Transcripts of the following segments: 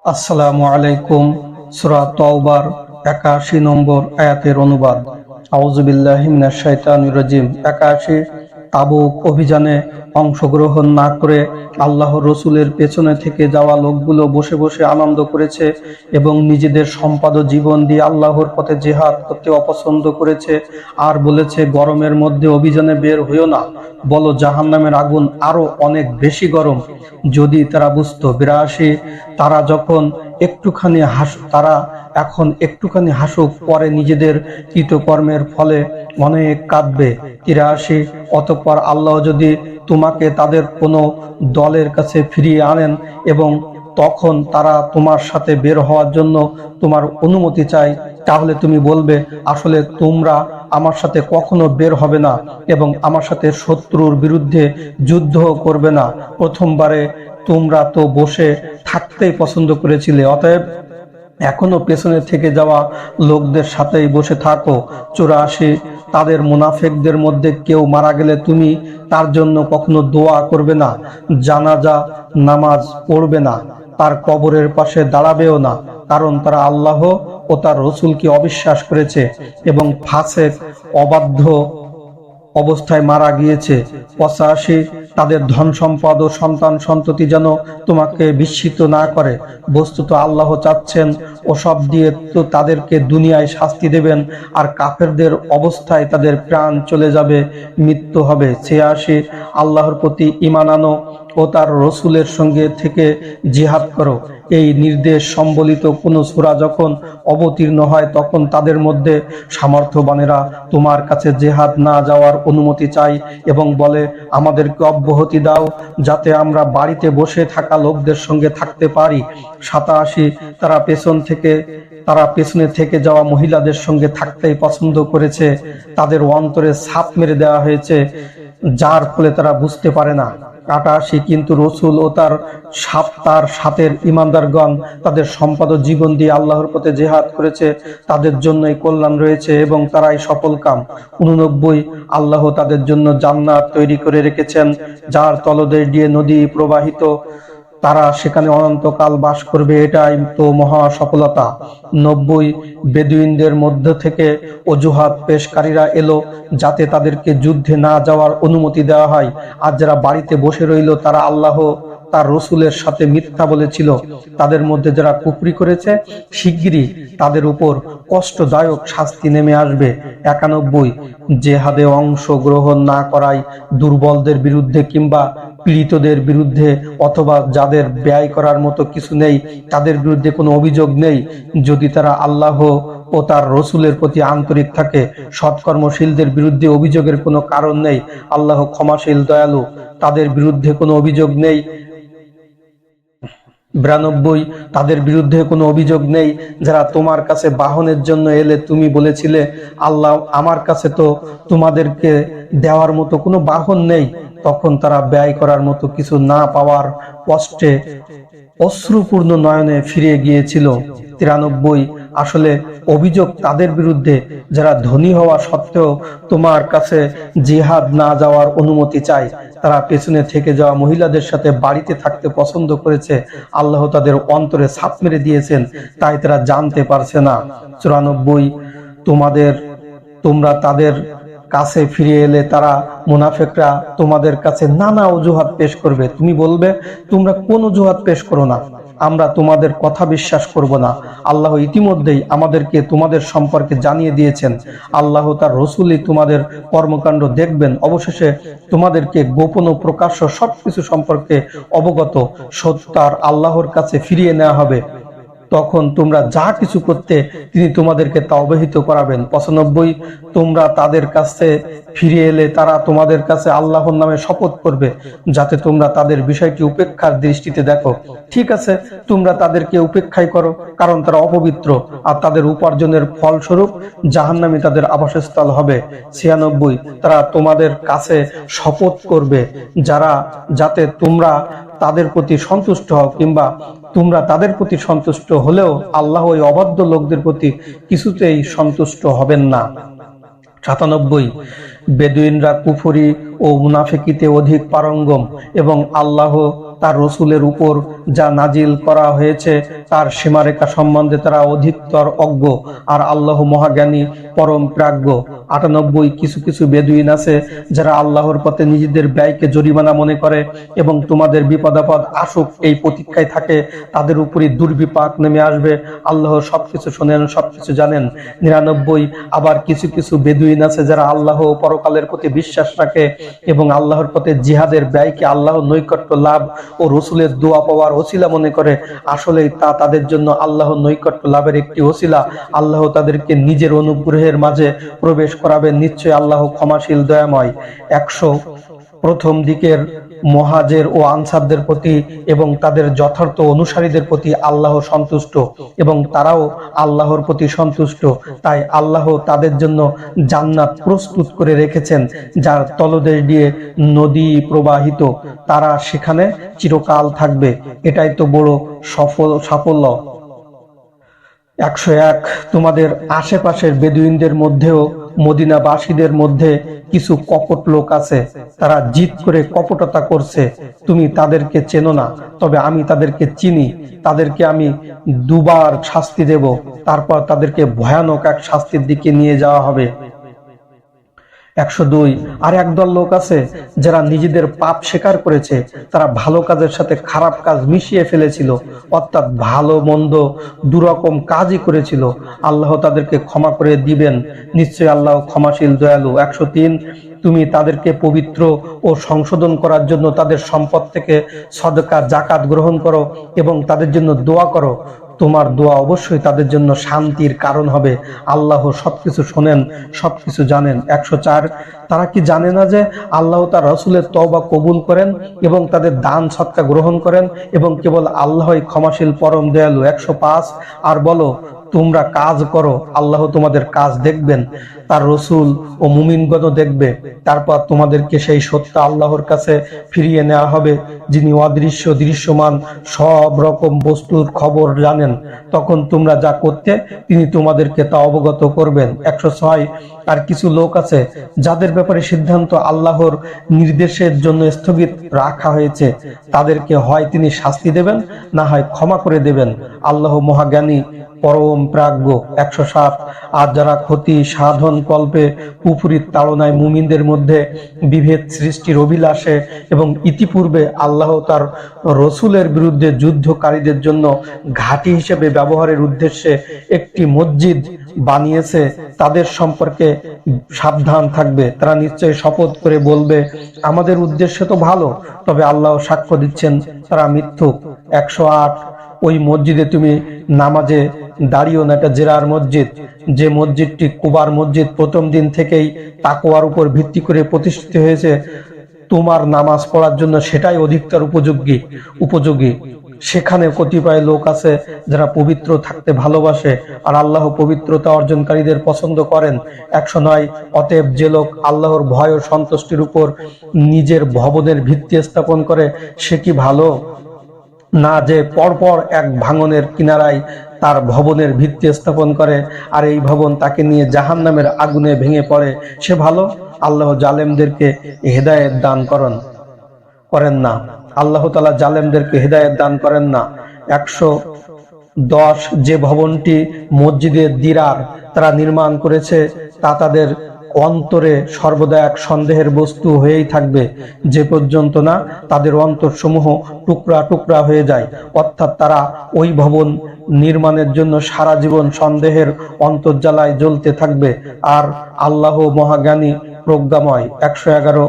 আসসালামু আলাইকুম। সূরা তাওবার ৮১ নম্বর আয়াতের অনুবাদ। আউযু বিল্লাহি মিনাশ শাইতানির রাজিম। ৮১ তাবুক অভিযানে অংশগ্রহণ না করে আল্লাহর রসুলের পেছনে থেকে যাওয়া লোকগুলো বসে বসে আনন্দ করেছে এবং নিজেদের সম্পদ ও জীবন দিয়ে আল্লাহর পথে জিহাদ করতে অপছন্দ করেছে আর বলেছে, গরমের মধ্যে অভিযানে বের হইও না, বলো জাহান্নামের আগুন আরো অনেক বেশি গরম। যদি তারা বুঝতো। ৮২ তারা যখন তারা এখন একটুখানি হাসুক, পরে নিজেদের কৃতকর্মের ফলে অনেক কাঁদবে। ৮৩ অতঃপর আল্লাহ যদি তোমাকে তাদের কোনো দলের কাছে ফিরিয়ে আনেন এবং তখন তারা তোমার সাথে বের হওয়ার জন্য তোমার অনুমতি চায়, তাহলে তুমি বলবে, আসলে তোমরা আমার সাথে কখনো বের হবে না এবং আমার সাথে শত্রুর বিরুদ্ধে যুদ্ধ করবে না। প্রথমবারে তোমরা তো বসে থাকতেই পছন্দ করেছিলে, অতএব এখনো পেছনে থেকে যাওয়া লোকদের সাথেই বসে থাকো। ৮৪ তাদের মুনাফিকদের মধ্যে কেউ মারা গেলে তুমি তার জন্য কখনো দোয়া করবে না, জানাজা নামাজ পড়বে না, তার কবরের পাশে দাঁড়াবেও না, কারণ তারা আল্লাহ ও তার রসুলকে অবিশ্বাস করেছে এবং ফাসেক অবাধ্য অবস্থায় মারা গিয়েছে। ৮৫ তাদের ধন সম্পদ ও সন্তান সন্ততি যেন তোমাকে বিস্মিত না করে। বস্তুত আল্লাহ চাচ্ছেন ওসব দিয়ে তো তাদেরকে দুনিয়ায় শাস্তি দেবেন, আর কাফেরদের অবস্থায় তাদের প্রাণ চলে যাবে, মৃত্যু হবে। ৮৬ আল্লাহর প্রতি ঈমান আনো ও তার রসুলের সঙ্গে থেকে জিহাদ করো। এই নির্দেশ সম্বলিত কোনো সূরা যখন অবতীর্ণ হয় তখন তাদের মধ্যে সামর্থ্যবানেরা তোমার কাছে জিহাদ না যাওয়ার অনুমতি চাই এবং বলে, আমাদেরকে অব্যাহতি দাও যাতে আমরা বাড়িতে বসে থাকা লোকদের সঙ্গে থাকতে পারি। ৮৭ তারা পেছনে থেকে যাওয়া মহিলাদের সঙ্গে থাকতেই পছন্দ করেছে, তাদের অন্তরে ছাপ মেরে দেওয়া হয়েছে যার ফলে তারা বুঝতে পারে না। ৮৮ কিন্তু রসুল ও তার সাথের ইমানদারগণ তাদের সম্পদ ও জীবন দিয়ে আল্লাহর পথে জিহাদ করেছে, তাদের জন্যই কল্যাণ রয়েছে এবং তারাই সফলকাম। ৮৯ আল্লাহ তাদের জন্য জান্নাত তৈরি করে রেখেছেন যার তলদেশ দিয়ে নদী প্রবাহিত, তারা সেখানে অনন্তকাল বাস করবে, এটাই তো মহা সফলতা। ৯০ বেদুইনদের মধ্য থেকে অজুহাত পেশকারীরা এলো যাতে তাদেরকে যুদ্ধে না যাওয়ার অনুমতি দেওয়া হয়, আর যারা বাড়িতে বসে রইল তারা আল্লাহ তার রসুলের সাথে মিথ্যা বলেছিল। তাদের মধ্যে যারা কুফরি করেছে শিগগিরই তাদের উপর কষ্টদায়ক শাস্তি নেমে আসবে। ৯১ জেহাদে অংশগ্রহণ না করায় দুর্বলদের বিরুদ্ধে কিংবা পীড়িতদের বিরুদ্ধে অথবা যাদের ব্যয় করার মতো কিছু নেই তাদের বিরুদ্ধে কোনো অভিযোগ নেই, যদি তারা আল্লাহ ও তার রসুলের প্রতি আন্তরিক থাকে। সৎকর্মশীলদের বিরুদ্ধে অভিযোগের কোনো কারণ নেই, আল্লাহ ক্ষমাশীল দয়ালু, তাদের বিরুদ্ধে কোনো অভিযোগ নেই। ৯২ তাদের বিরুদ্ধে কোনো অভিযোগ নেই যারা তোমার কাছে বাহনের জন্য এলে তুমি বলেছিলে, আল্লাহ আমার কাছে তো তোমাদেরকে দেওয়ার মতো কোনো বাহন নেই, তখন তারা ব্যয় করার মতো কিছু না পাওয়ার কষ্টে অশ্রুপূর্ণ নয়নে ফিরে গিয়েছিল। ৯৩ আসলে অভিযোগ তাদের বিরুদ্ধে যারা ধনী হওয়া সত্ত্বেও তোমার কাছে জিহাদ না যাওয়ার অনুমতি চায়, তারা পেছনে থেকে যাওয়া মহিলাদের সাথে বাড়িতে থাকতে পছন্দ করেছে, আল্লাহ তাদের অন্তরে ছাপ মেরে দিয়েছেন তাই তারা জানতে পারছে না। ৯৪ তোমরা তাদের কাছে ফিরে এলে তারা মুনাফিকরা তোমাদের কাছে নানা অজুহাত পেশ করবে, তুমি বলবে, তোমরা কোন অজুহাত পেশ করো না, আমরা তোমাদের কথা বিশ্বাস করব না। আল্লাহ ইতিমধ্যেই আমাদেরকে তোমাদের সম্পর্কে জানিয়ে দিয়েছেন, আল্লাহ তার রসুলই তোমাদের কর্মকাণ্ড দেখবেন, অবশেষে তোমাদেরকে গোপন ও প্রকাশ্য সবকিছু সম্পর্কে অবগত সত্তার আল্লাহর কাছে ফিরিয়ে নেওয়া হবে, তখন তোমরা যা কিছু করতে তিনি তোমাদেরকে তা অবহিত করাবেন। ৯৫ তোমরা তাদের কাছে ফিরে এলে তারা তোমাদের কাছে আল্লাহর নামে শপথ করবে যাতে তোমরা তাদের বিষয়টি উপেক্ষার দৃষ্টিতে দেখো। ঠিক আছে, তোমরা তাদেরকে উপেক্ষাই করো, কারণ তারা অপবিত্র আর তাদের উপার্জনের ফলস্বরূপ জাহান্নামী তাদের আবাসস্থল হবে। ৯৬ তারা তোমাদের কাছে শপথ করবে যাতে তোমরা তাদের প্রতি সন্তুষ্ট হও, কিংবা তোমরা তাদের প্রতি সন্তুষ্ট হলেও আল্লাহ ওই অবাধ্য লোকদের প্রতি কিছুতেই সন্তুষ্ট হবেন না। ৯৭ বেদুইনরা কুফরি ও মুনাফিকিতে অধিক পারঙ্গম এবং আল্লাহ তার রসুলের উপর যা নাজিল করা হয়েছে তার সীমারেখা সম্বন্ধে তারা অধিকতর অজ্ঞ, আর আল্লাহ মহাজ্ঞানী পরম প্রাজ্ঞ। 98 কিছু কিছু বেদুইন আছে যারা আল্লাহর পথে নিজেদের ব্যয়কে জরিমানা মনে করে এবং তোমাদের বিপদাপদ আসুক এই প্রতীক্ষায় থাকে, তাদের উপরই দুর্বিপাক নেমে আসবে। আল্লাহ সবকিছু শোনেন, সবকিছু জানেন। 99 আবার কিছু কিছু বেদুইন আছে যারা আল্লাহ ও পরকালের প্রতি বিশ্বাস রাখে এবং আল্লাহর পথে জিহাদের ব্যয়কে আল্লাহর নৈকট্য লাভ ও রসুলের দোয়া পাওয়ার ওসিলা মনে করে। আসলেই তা তাদের জন্য আল্লাহর নৈকট্য লাভের একটি ওসিলা। আল্লাহ তাদেরকে নিজের অনুগ্রহের মাঝে প্রবেশ করাবেন। নিশ্চয় আল্লাহ ক্ষমাশীল, দয়াময়। 100 প্রথম দিকের মুহাজির ও আনসারদের প্রতি এবং তাদের যথার্থ অনুসারীদের প্রতি আল্লাহ সন্তুষ্ট এবং তারাও আল্লাহর প্রতি সন্তুষ্ট। তাই আল্লাহ তাদের জন্য জান্নাত প্রস্তুত করে রেখেছেন যার তলদেশ দিয়ে নদী প্রবাহিত। তারা সেখানে চিরকাল থাকবে। এটাই তো বড় সাফল্য। 101 তোমাদের আশেপাশের বেদুইনদের মধ্যেও মদিনাবাসীদের মধ্যে কিছু কপট লোক আছে, তারা জিদ করে কপটতা করছে। তুমি তাদেরকে চেনো না, তবে আমি তাদেরকে চিনি। তাদেরকে আমি দুবার শাস্তি দেব, তারপর তাদেরকে ভয়ানক এক শাস্তির দিকে নিয়ে যাওয়া হবে। 102 আর একদল লোক আছে যারা নিজেদের পাপ স্বীকার করেছে। তারা ভালো কাজের সাথে খারাপ কাজ মিশিয়ে ফেলেছিল, অর্থাৎ ভালো মন্দ দুরকম কাজই করেছিল। আল্লাহ তাদেরকে ক্ষমা করে দিবেন। নিশ্চয়ই আল্লাহ ক্ষমাশীল, দয়ালু। 103 তুমি তাদেরকে পবিত্র ও সংশোধন করার জন্য তাদের সম্পদ থেকে সদকা জাকাত গ্রহণ করো এবং তাদের জন্য দোয়া করো। তোমার দোয়া অবশ্যই তাদের জন্য শান্তির কারণ হবে। আল্লাহ সবকিছু শোনেন, সবকিছু জানেন। 104 তারা কি জানে না যে আল্লাহ তার রাসূলের তওবা কবুল করেন এবং তাদের দান সদকা গ্রহণ করেন এবং কেবল আল্লাহই ক্ষমাশীল, পরম দয়ালু। 105 আর বলো, তোমরা কাজ করো, আল্লাহ তোমাদের কাজ দেখবেন, তার রসুল ও মুমিনগণও দেখবে। তারপর তোমাদেরকে সেই সত্য আল্লাহর কাছে ফিরিয়ে নেওয়া হবে, যিনি অদৃশ্য দৃশ্যমান সব রকম বস্তুর খবর জানেন। তখন তোমরা যা করতে তিনি তোমাদেরকে তা অবগত করবেন। 106 আর কিছু লোক আছে যাদের ব্যাপারে সিদ্ধান্ত আল্লাহর নির্দেশের জন্য স্থগিত রাখা হয়েছে। তাদেরকে হয় তিনি শাস্তি দেবেন, না হয় ক্ষমা করে দেবেন। আল্লাহ মহাজ্ঞানী, পরম প্রাজ্ঞ। 107 আর যারা ক্ষতি সাধন কল্পে কুফরির তাড়নায় মুমিনদের মধ্যে বিভেদ সৃষ্টির অভিলাষে এবং ইতিপূর্বে আল্লাহ তার রসুলের বিরুদ্ধে যুদ্ধকারীদের জন্য ঘাঁটি হিসেবে ব্যবহারের উদ্দেশ্যে একটি মসজিদ বানিয়েছে, তাদের সম্পর্কে সাবধান থাকবে। তারা নিশ্চয়ই শপথ করে বলবে, আমাদের উদ্দেশ্য তো ভালো, তবে আল্লাহ সাক্ষ্য দিচ্ছেন তারা মিথ্যুক। 108 ওই মসজিদে তুমি নামাজে দাঁড়িও না, এটা জেরার মসজিদ। যে মসজিদটি কুবার মসজিদ প্রথম দিন থেকেই তাকওয়ার উপর ভিত্তি করে প্রতিষ্ঠিত হয়েছে, তোমার নামাজ পড়ার জন্য সেটাই অধিকতর উপযোগী। সেখানে কতিপয় লোক আছে যারা পবিত্র থাকতে ভালোবাসে, আর আল্লাহ পবিত্রতা অর্জনকারীদের পছন্দ করেন। 109 অতএব যে লোক আল্লাহর ভয় ও সন্তুষ্টির উপর নিজের ভবনের ভিত্তি স্থাপন করে, সে কি ভালো না যে পরপর এক ভাঙনের কিনারায় তার ভবনের ভিত্তি স্থাপন করে, আর এই ভবন তাকে নিয়ে জাহান্নামের আগুনে ভেঙে পড়ে, সে ভালো? আল্লাহ জালেমদেরকে হেদায়েত দান করেন না। আল্লাহ তাআলা জালেমদেরকে হেদায়েত দান করেন না। 110 যে ভবনটি মসজিদে দিরার তারা নির্মাণ করেছে, তা তাদের অন্তরে সর্বদা এক সন্দেহের বস্তু হয়েই থাকবে, যে পর্যন্ত না তাদের অন্তরসমূহ টুকরা টুকরা হয়ে যায়। অর্থাৎ তারা ওই ভবন নির্মাণের জন্য সারা জীবন সন্দেহের অন্তর্জ্বালায় জ্বলতে থাকবে। আর আল্লাহ মহাজ্ঞানী, প্রজ্ঞাময়। 111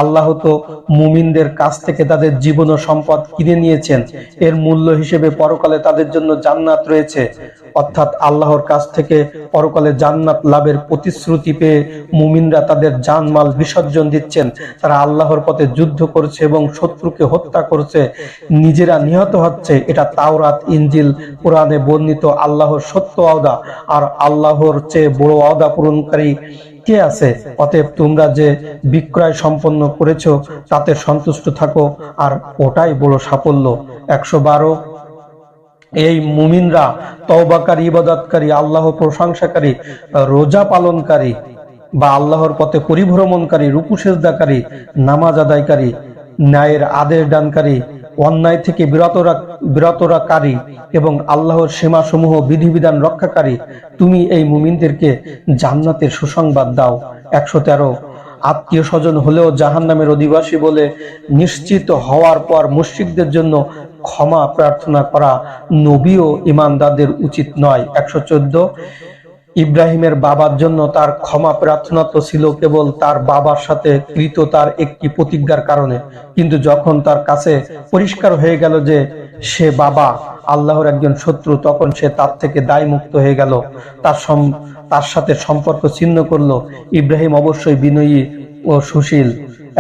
আল্লাহ তো মুমিনদের কাছ থেকে তাদের জীবন ও সম্পদ কিনে নিয়েছেন, এর মূল্য হিসেবে পরকালে তাদের জন্য জান্নাত রয়েছে। অর্থাৎ আল্লাহর কাছ থেকে পরকালে জান্নাত লাভের প্রতিশ্রুতি পেয়ে মুমিনরা তাদের জানমাল বিসর্জন দিচ্ছেন। তারা আল্লাহর পথে যুদ্ধ করছে এবং শত্রুকে হত্যা করছে, নিজেরা নিহত হচ্ছে। এটা তাওরাত, ইনজিল, কোরআনে বর্ণিত আল্লাহর সত্য ওয়াদা, আর আল্লাহর চেয়ে বড় ওয়াদা পূরণকারী কে আছে? অতএব তোমরা যে বিক্রয় সম্পন্ন করেছো তাতে সন্তুষ্ট থাকো, আর ওটাই বড় সাফল্য। 112 এই মুমিনরা তওবাকারী, ইবাদতকারী, আল্লাহ প্রশংসাকারী, রোজা পালনকারী বা আল্লাহর পথে পরিভ্রমণকারী, রুকু সেজদাকারী, নামাজ আদায়কারী, ন্যায়ের আদেশ দানকারী, অন্যায় থেকে বিরতরাকারী এবং আল্লাহর সীমাসমূহ বিধিবিধান রক্ষাকারী, তুমি এই মুমিনদেরকে জান্নাতের সুসংবাদ দাও। 113 আত্মীয় স্বজন হলেও জাহান্নামের অধিবাসী বলে নিশ্চিত হওয়ার পর মুশরিকদের জন্য ক্ষমা প্রার্থনা করা নবী ও ঈমানদারদের উচিত নয়। 114 ইব্রাহিমের বাবার জন্য তার ক্ষমা প্রার্থনা তো ছিল কেবল তার বাবার সাথে কৃত তার একটি প্রতিজ্ঞার কারণে, কিন্তু যখন তার কাছে পরিষ্কার হয়ে গেল যে সে বাবা আল্লাহর একজন শত্রু, তখন সে তার থেকে দায় মুক্ত হয়ে গেল, তার সাথে সম্পর্ক ছিন্ন করলো। ইব্রাহিম অবশ্যই বিনয়ী ও সুশীল।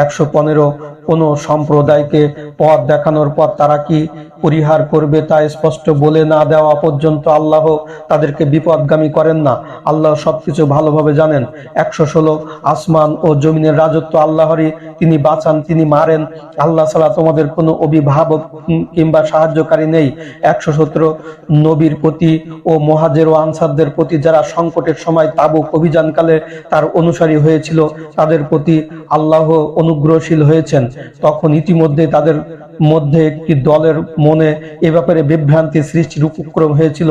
115 কোন সম্প্রদায়কে পথ দেখানোর পর তারা কি পরিহার করবে তা স্পষ্ট বলে না দেওয়া পর্যন্ত আল্লাহ তাদেরকে বিপদগামী করেন না। আল্লাহ সবকিছু ভালোভাবে জানেন। 116 আসমান ও জমিনের রাজত্ব আল্লাহরই, তিনি বাঁচান, তিনি মারেন, আল্লাহ ছাড়া তোমাদের কোনো অভিভাবক কিংবা সাহায্যকারী নেই। 117 নবীর প্রতি ও মুহাজির ও আনসারদের প্রতি যারা সংকটের সময় তাবুক অভিযানকালে তার অনুসারী হয়েছিল, তাদের প্রতি আল্লাহ অনুগ্রহশীল হয়েছেন। তখন ইতিমধ্যে তাদের মধ্যে একটি দলের মনে এ ব্যাপারে বিভ্রান্তি সৃষ্টির উপক্রম হয়েছিল,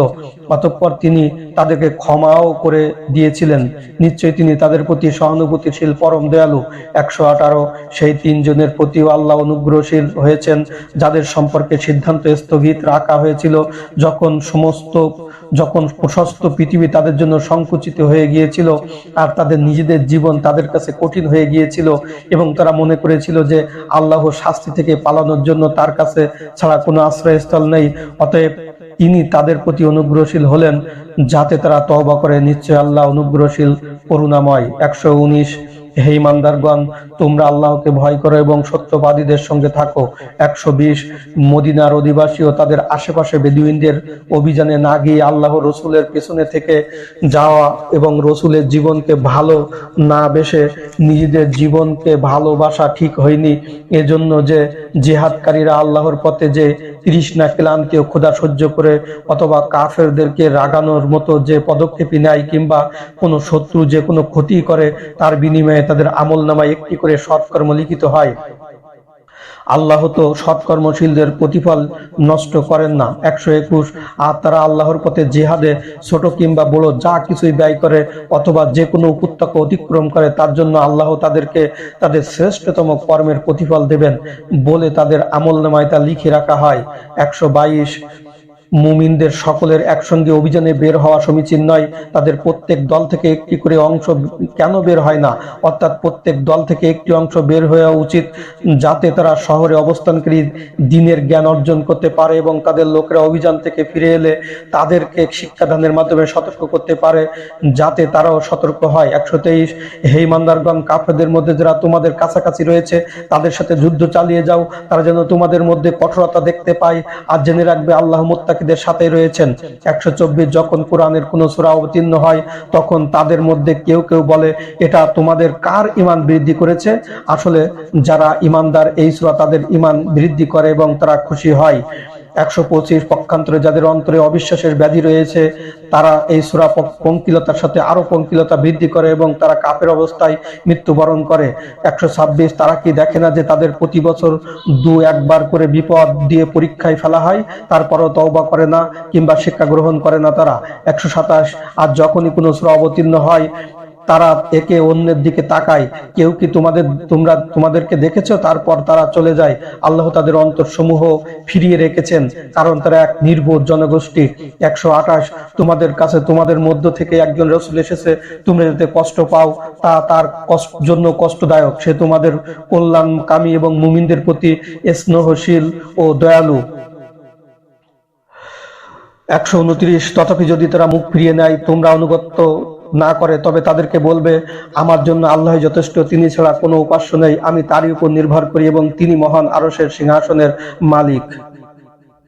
অতঃপর তিনি তাদেরকে ক্ষমাও করে দিয়েছিলেন। নিশ্চয়ই তিনি তাদের প্রতি সহানুভূতিশীল, পরম দয়ালু। 118 সেই তিনজনের প্রতিও আল্লাহ অনুগ্রহশীল হয়েছেন যাদের সম্পর্কে সিদ্ধান্ত স্থগিত রাখা হয়েছিল যখন প্রশস্ত পৃথিবী তাদের জন্য সংকুচিত হয়ে গিয়েছিল আর তাদের নিজেদের জীবন তাদের কাছে কঠিন হয়ে গিয়েছিল এবং তারা মনে করেছিল যে আল্লাহর শাস্তি থেকে পালানোর জন্য তার কাছে ছাড়া কোনো আশ্রয়স্থল নেই। অতএব তিনি তাদের প্রতি অনুগ্রহশীল হলেন যাতে তারা তওবা করে। নিশ্চয় আল্লাহ অনুগ্রহশীল, করুণাময়। 119 হে ঈমানদারগণ, তোমরা আল্লাহকে ভয় করো এবং সত্যবাদীদের সঙ্গে থাকো। 120 মদিনার অধিবাসী ও তাদের আশেপাশে বেদুইনদের অভিযানে না গিয়ে আল্লাহ রসুলের পেছনে থেকে যাওয়া এবং রসুলের জীবনকে ভালো না বেসে নিজেদের জীবনকে ভালোবাসা ঠিক হয়নি। এজন্য যে জিহাদকারীরা আল্লাহর পথে যে তৃষ্ণা, ক্লান্তি ও ক্ষুধা সহ্য করে অথবা কাফেরদেরকে রাগানোর মতো যে পদক্ষেপই নেয় কিংবা কোনো শত্রু যে কোনো ক্ষতি করে, তার বিনিময়ে তাদের আমলনামায় একটি করে সৎকর্ম লিখিত হয়। আল্লাহ তো সৎকর্মশীলদের প্রতিফল নষ্ট করেন না। 121 আর তারা আল্লাহর পথে জিহাদে ছোট কিংবা বড় যা কিছুই ব্যয় করে অথবা যে কোনো উপত্যকা অতিক্রম করে, তার জন্য আল্লাহ তাদেরকে তাদের শ্রেষ্ঠতম কর্মের প্রতিফল দেবেন বলে তাদের আমলনামায় তা লিখে রাখা হয়। 122 মুমিনদের সকলের একসঙ্গে অভিযানে বের হওয়া সমীচীন নয়। তাদের প্রত্যেক দল থেকে একটি করে অংশ কেন বের হয় না, অর্থাৎ প্রত্যেক দল থেকে একটি অংশ বের হওয়া উচিত যাতে তারা শহরে অবস্থানকারী দ্বীনের জ্ঞান অর্জন করতে পারে এবং তাদের লোকেরা অভিযান থেকে ফিরে এলে তাদেরকে শিক্ষাদানের মাধ্যমে সতর্ক করতে পারে যাতে তারাও সতর্ক হয়। 123 হে ঈমানদারগণ, কাফেরদের মধ্যে যারা তোমাদের কাছাকাছি রয়েছে তাদের সাথে যুদ্ধ চালিয়ে যাও, তারা যেন তোমাদের মধ্যে কঠোরতা দেখতে পায়, আর জেনে রাখবে আল্লাহ মুত্তাকিদের সাথে রয়েছেন। 124 যখন কোরআনের কোন সূরা অবতীর্ণ হয় তখন তাদের মধ্যে কেউ কেউ বলে, এটা তোমাদের কার ঈমান বৃদ্ধি করেছে? আসলে যারা ঈমানদার এই সূরা তাদের ঈমান বৃদ্ধি করে এবং তারা খুশি হয়। 125 পক্ষান্তরে যাদের অন্তরে অবিশ্বাসের ব্যাধি রয়েছে তারা এই সূরা পঙ্কিলতার সাথে আরো পঙ্কিলতা বৃদ্ধি করে এবং তারা কাফের অবস্থায় মৃত্যুবরণ করে। 126 তারা কি দেখে না যে তাদের প্রতি বছর 2-1 বার করে বিপদ দিয়ে পরীক্ষায় ফেলা হয়, তারপরও তওবা করে না কিংবা শিক্ষা গ্রহণ করে না তারা। 127 আর যখনই কোনো সূরা অবতীর্ণ হয় তারা একে অন্যের দিকে তাকায়, কেউ কি তোমাদেরকে দেখেছো? তারপর তারা চলে যায়। আল্লাহ তাদের অন্তরসমূহ ফিরিয়ে রেখেছেন কারণ তারা এক নির্বোধ জনগোষ্ঠী। 128 তোমাদের কাছে তোমাদের মধ্য থেকে একজন রাসূল এসেছে, তোমরা যাতে কষ্ট পাও তা তার জন্য কষ্টদায়ক, সে তোমাদের কল্যাণকামী এবং মুমিনদের প্রতি স্নেহশীল ও দয়ালু। 129 তথাপি যদি তারা মুখ ফিরিয়ে নেয়, তোমরা অনুগত্য না করে, তবে তাদেরকে বলবে, আমার জন্য আল্লাহ যথেষ্ট, তিনি ছাড়া কোনো উপাস্য নেই, আমি তারই উপর নির্ভর করি এবং তিনি মহান আরশের সিংহাসনের মালিক।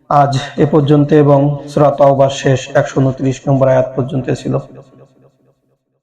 আজ এ পর্যন্ত এবং সূরা তাওবার শেষ 129 নম্বর আয়াত পর্যন্ত ছিল।